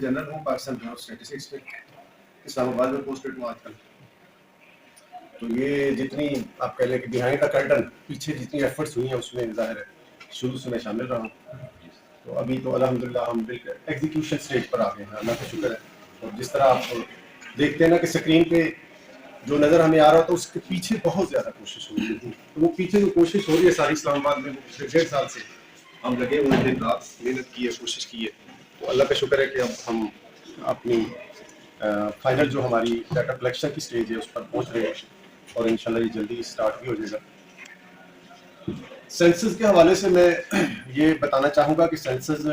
General हूँ Pakistan bureau of statistics में, इस्लामाबाद में पोस्टेड हूँ आजकल। तो ये जितनी आप कह लें कि बिहाइंड द कर्टन पीछे जितनी एफर्ट्स हुई हैं उसमें ज़ाहिर है शुरू से मैं शामिल रहा हूँ। तो अभी तो अल्हम्दुलिल्लाह हम बिल्कुल एग्जीक्यूशन स्टेज पर आ गए हैं, अल्लाह का शुक्र है। और जिस तरह आप देखते हैं ना कि स्क्रीन पे जो नज़र हमें आ रहा हो तो उसके पीछे बहुत ज़्यादा कोशिश हो रही है। तो वो पीछे जो कोशिश हो रही है सारी इस्लामाबाद में, वो पिछले 1.5 साल से हम लगे हुए हैं, दिन रात मेहनत की है, कोशिश की है। तो अल्लाह का शुक्र है कि अब हम अपनी फाइनल जो हमारी डाटा कलेक्शन की स्टेज है उस पर पहुंच रहे हैं और इंशाल्लाह ये जल्दी स्टार्ट भी हो जाएगा। सेंसस के हवाले से मैं ये बताना चाहूँगा कि सेंसस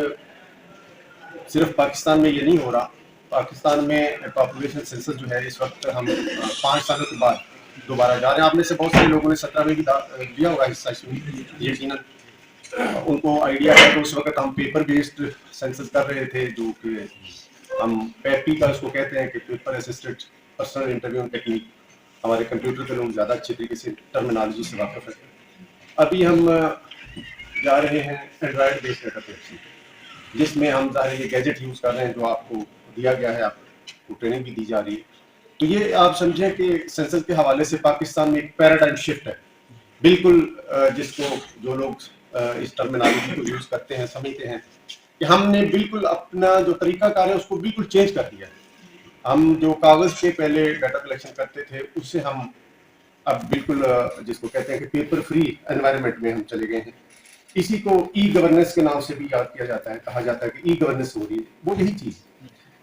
सिर्फ पाकिस्तान में ये नहीं हो रहा। पाकिस्तान में पॉपुलेशन सेंसस जो है इस वक्त हम 5 सालों के बाद दोबारा जा रहे हैं। आप में से बहुत सारे लोगों ने 17 में भी दिया होगा हिस्सा इसमें, यकीनन उनको आइडिया है। तो उस वक्त हम पेपर बेस्ड सेंसस कर रहे थे, जो कि हम पैपी का उसको कहते हैं कि paper assisted personal interview technique. हमारे कंप्यूटर के लोग ज़्यादा अच्छे तरीके से टर्मिनोलॉजी से वाकिफ है। अभी हम जा रहे हैं एंड्रॉयड बेस्ड डाटा कलेक्शन, जिसमें हम ज़ाहिर ये गैजेट यूज़ कर रहे हैं जो आपको दिया गया है, आपको ट्रेनिंग भी दी जा रही है। तो ये आप समझें कि सेंसस के हवाले से पाकिस्तान में एक पैराडाइम शिफ्ट है बिल्कुल, जिसको जो लोग इस टर्मिनोलॉजी को यूज़ करते हैं समझते हैं कि हमने बिल्कुल अपना जो तरीकाकार है उसको बिल्कुल चेंज कर दिया है। हम जो कागज़ पे पहले डाटा कलेक्शन करते थे उससे हम अब बिल्कुल जिसको कहते हैं कि पेपर फ्री एनवायरनमेंट में हम चले गए हैं। इसी को ई गवर्नेंस के नाम से भी याद किया जाता है, कहा जाता है कि ई गवर्नेंस हो रही है। वो यही चीज़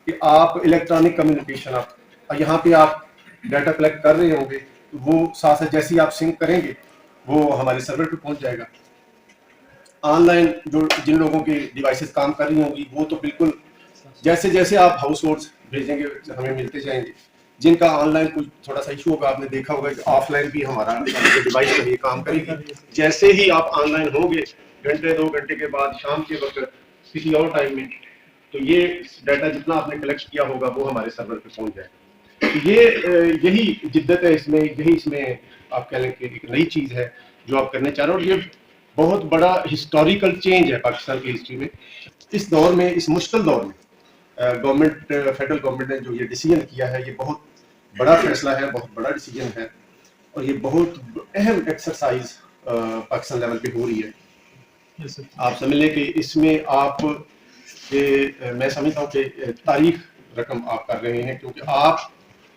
कि आप इलेक्ट्रॉनिक कम्युनिकेशन, आप यहाँ पे आप डाटा कलेक्ट कर रहे होंगे, वो साथ साथ जैसे ही आप सिंक करेंगे वो हमारे सर्वर पे पहुंच जाएगा। ऑनलाइन जो जिन लोगों की डिवाइसेस काम कर रही होंगी वो तो बिल्कुल जैसे जैसे आप हाउस होल्ड्स भेजेंगे हमें मिलते जाएंगे। जिनका ऑनलाइन कुछ थोड़ा सा इशू होगा, आपने देखा होगा कि ऑफलाइन भी हमारा डिवाइस का ये काम करेगी। जैसे ही आप ऑनलाइन होंगे घंटे 2 घंटे के बाद शाम के वक्त किसी और टाइम में, तो ये डाटा जितना आपने कलेक्ट किया होगा वो हमारे सर्वर पे पहुंच जाएगा। तो ये यही जिद्दत है इसमें, यही इसमें आप कह लें कि एक नई चीज़ है जो आप करने चाह रहे हो। और ये बहुत बड़ा हिस्टोरिकल चेंज है पाकिस्तान की हिस्ट्री में। इस दौर में, इस मुश्किल दौर में गवर्नमेंट, फेडरल गवर्नमेंट ने जो ये डिसीजन किया है, ये बहुत बड़ा फैसला है, बहुत बड़ा डिसीजन है। और ये बहुत अहम एक्सरसाइज पाकिस्तान लेवल पे हो रही है। आप समझ लें कि इसमें आप मैं समझता हूँ कि तारीख रकम आप कर रहे हैं, क्योंकि आप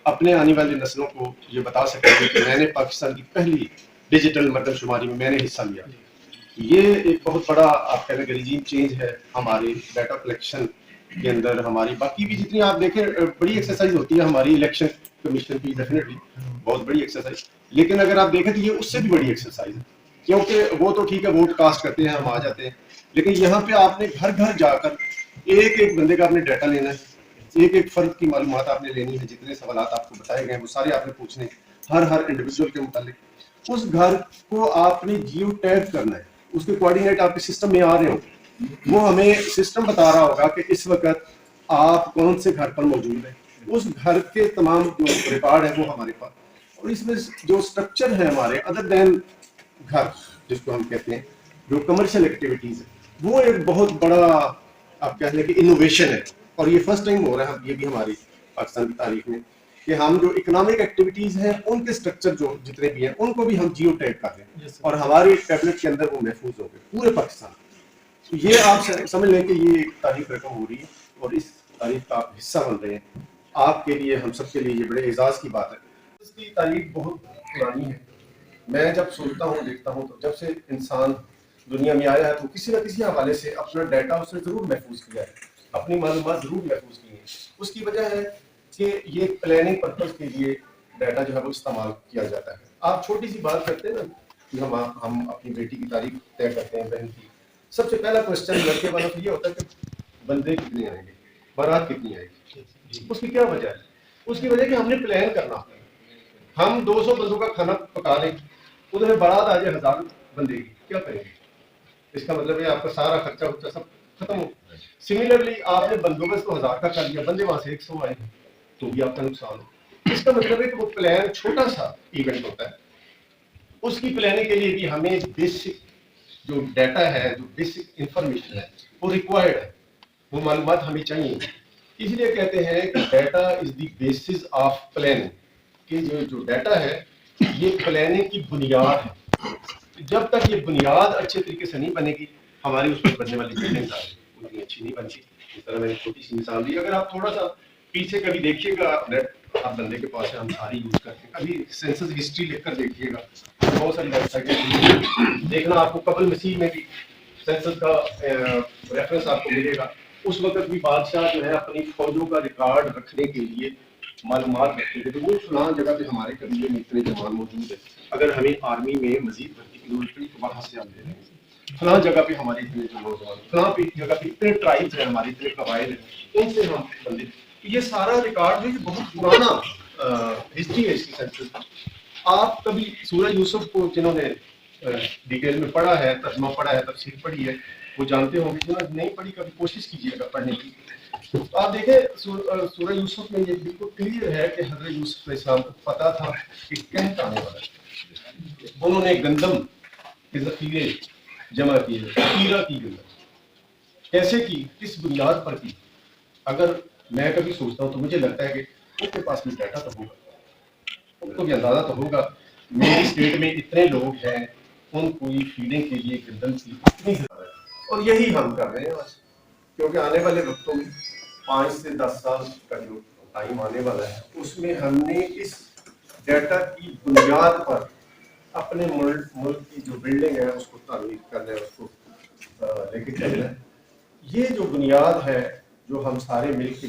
अपने आने वाली नस्लों को ये बता सकते हैं कि मैंने पाकिस्तान की पहली डिजिटल मरदमशुमारी में मैंने हिस्सा लिया। ये एक बहुत बड़ा आप कह लें रिजीम चेंज है हमारे डाटा कलेक्शन के अंदर। हमारी बाकी भी जितनी आप देखें बड़ी एक्सरसाइज होती है हमारी, इलेक्शन कमीशन की डेफिनेटली बहुत बड़ी एक्सरसाइज, लेकिन अगर आप देखें तो ये उससे भी बड़ी एक्सरसाइज है। क्योंकि वो तो ठीक है, वोट कास्ट करते हैं, हम आ जाते हैं, लेकिन यहाँ पे आपने घर घर जाकर एक एक बंदे का आपने डाटा लेना है, एक एक फर्द की मालूमात आपने लेनी है। जितने सवाल आपको बताए गए हैं वो सारे आपने पूछने, हर इंडिविजुअल के मुतालिक। उस घर को आपने जियो टैग करना है, उसके कोऑर्डिनेट आपके सिस्टम में आ रहे हो, वो हमें सिस्टम बता रहा होगा कि इस वक्त आप कौन से घर पर मौजूद है। उस घर के तमाम जो रिकॉर्ड है वो हमारे पास, और इसमें जो स्ट्रक्चर है हमारे अदर देन घर जिसको हम कहते हैं, जो कमर्शियल एक्टिविटीज है, वो एक बहुत बड़ा आप कह लें कि इनोवेशन है। और ये फर्स्ट टाइम हो रहा है ये भी हमारी पाकिस्तान की तारीख में कि हम जो इकोनॉमिक एक्टिविटीज हैं उनके स्ट्रक्चर जो जितने भी हैं उनको भी हम जियो टैग कर रहे हैं, और हमारे टैबलेट के अंदर वो महफूज हो गए पूरे पाकिस्तान। तो ये आप समझ लें कि ये एक तारीख रकम हो रही है और इस तारीख का आप हिस्सा बन रहे हैं। आपके लिए, हम सब के लिए ये बड़े एजाज की बात है। इसकी तारीख बहुत पुरानी है। मैं जब सुनता हूँ, देखता हूँ, तो जब से इंसान दुनिया में आया है तो किसी न किसी हवाले से अपना डाटा उसने ज़रूर महफूज किया है, अपनी मालूमात ज़रूर महफूज की है। उसकी वजह है कि ये प्लानिंग पर्पज़ के लिए डाटा जो है वो इस्तेमाल किया जाता है। आप छोटी सी बात करते हैं ना कि हम अपनी बेटी की तारीख तय करते हैं, बहन की, सबसे पहला क्वेश्चन लड़के वाला तो ये होता है कि बंदे कितने आएंगे, बारात कितनी आएगी। उसकी क्या वजह है? उसकी वजह कि हमने प्लान करना होता है। हम 200 बंदों का खाना पका लें, उधर बारात आ जाए 1000 बंदे की, क्या करेंगे? इसका मतलब है आपका सारा खर्चा उर्चा सब खत्म हो। सिमिलरली आपने बंदोबस्त तो 1000 का कर लिया, बंदे वहां से 100 आए तो भी आपका नुकसान हो। इसका मतलब है कि वो प्लान छोटा सा इवेंट होता है, उसकी प्लानिंग के लिए भी हमें बेसिक जो डाटा है, जो बेसिक इंफॉर्मेशन है वो रिक्वायर्ड है, वो मालूमात हमें चाहिए। اس لیے کہتے ہیں کہ data is the basis of planning, کہ جو ڈیٹا ہے یہ پلاننگ کی بنیاد ہے. جب تک یہ بنیاد اچھے طریقے سے نہیں بنے گی ہماری اس پر بننے والی بلڈنگ اتنی اچھی نہیں بنتی. اس طرح میں نے چھوٹی سی مثال دی. اگر آپ تھوڑا سا پیچھے کبھی دیکھیے گا، نیٹ آپ بندے کے پاس ہم ساری یوز کرتے ہیں، کبھی سینسس ہسٹری لکھ کر دیکھیے گا. بہت ساری ویب سائٹیں دیکھنا، آپ کو قبل مسیح میں بھی سینسس کا ریفرنس آپ کو ملے گا. اس وقت بھی بادشاہ جو ہے اپنی فوجوں کا ریکارڈ رکھنے کے لیے معلومات رکھتے تھے. تو وہ فلاں جگہ پہ ہمارے قبیلے میں اتنے جوان موجود ہیں، اگر ہمیں آرمی میں مزید بھرتی کی ضرورت پڑی تو وہاں سے ہم لے لیں گے. فلاں جگہ پہ ہمارے اتنے جو نوجوان، فلاں جگہ پہ اتنے ٹرائبس ہیں ہمارے، اتنے قبائل ہیں، ان سے ہم بندے. یہ سارا ریکارڈ جو ہے بہت پرانا ہسٹری ہے اس کی سینسس. آپ کبھی سورہ یوسف کو جنہوں نے ڈیٹیل میں پڑھا ہے، ترجمہ پڑھا ہے، تفسیر پڑھی ہے، وہ جانتے ہوں گے. جنہوں نے نہیں پڑھی کبھی کوشش کیجیے گا پڑھنے کی. آپ دیکھیں سورہ یوسف میں یہ بالکل کلیئر ہے کہ حضرت یوسف علیہ السلام کو پتا تھا کہ کینٹ آنے والا ہے. انہوں نے گندم کے ذخیرے جمع کیے، ذخیرہ کی گندم کیسے کی، کس بنیاد پر کی. اگر میں کبھی سوچتا ہوں تو مجھے لگتا ہے کہ ان کے پاس بھی ڈیٹا تو ہوگا، ان کو بھی اندازہ تو ہوگا میری اسٹیٹ میں اتنے لوگ ہیں، ان کو فیڈنگ کے لیے گندم کی اتنی ضرورت ہے. اور یہی ہم کر رہے ہیں آج، کیونکہ آنے والے وقتوں میں 5 سے 10 سال کا جو ٹائم آنے والا ہے اس میں ہم نے اس ڈیٹا کی بنیاد پر اپنے ملک کی جو بلڈنگ ہے اس کو تعمیر کرنا ہے، اس کو لے کے چلنا ہے. یہ جو بنیاد ہے جو ہم سارے مل کے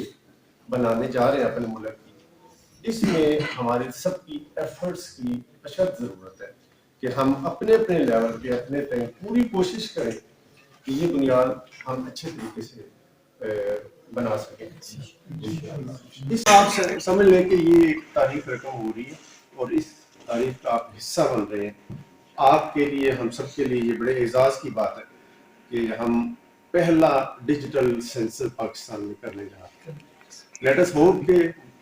بنانے جا رہے ہیں اپنے ملک کی، اس میں ہمارے سب کی ایفرٹس کی اشد ضرورت ہے کہ ہم اپنے اپنے لیول پہ اپنے تئیں پوری کوشش کریں کہ یہ بنیاد ہم اچھے طریقے سے بنا سکیں. اس آپ سمجھ لیں کہ یہ ایک تاریخ رقم ہو رہی ہے اور اس تاریخ کا آپ حصہ بن رہے ہیں. آپ کے لیے، ہم سب کے لیے یہ بڑے اعزاز کی بات ہے کہ ہم پہلا ڈیجیٹل سینسر پاکستان میں کرنے جا رہے ہیں. لیٹ اس ہوپ کہ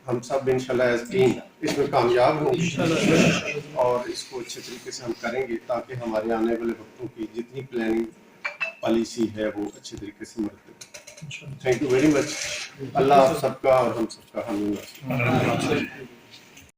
ہم سب انشاءاللہ ایز ٹیم اس میں کامیاب ہوں گے اور اس کو اچھے طریقے سے ہم کریں گے تاکہ ہمارے آنے والے وقتوں کی جتنی پلاننگ پالیسی ہے وہ اچھے طریقے سے مرتب. Thank you very much. اللہ آپ سب کا اور ہم سب کا حامی.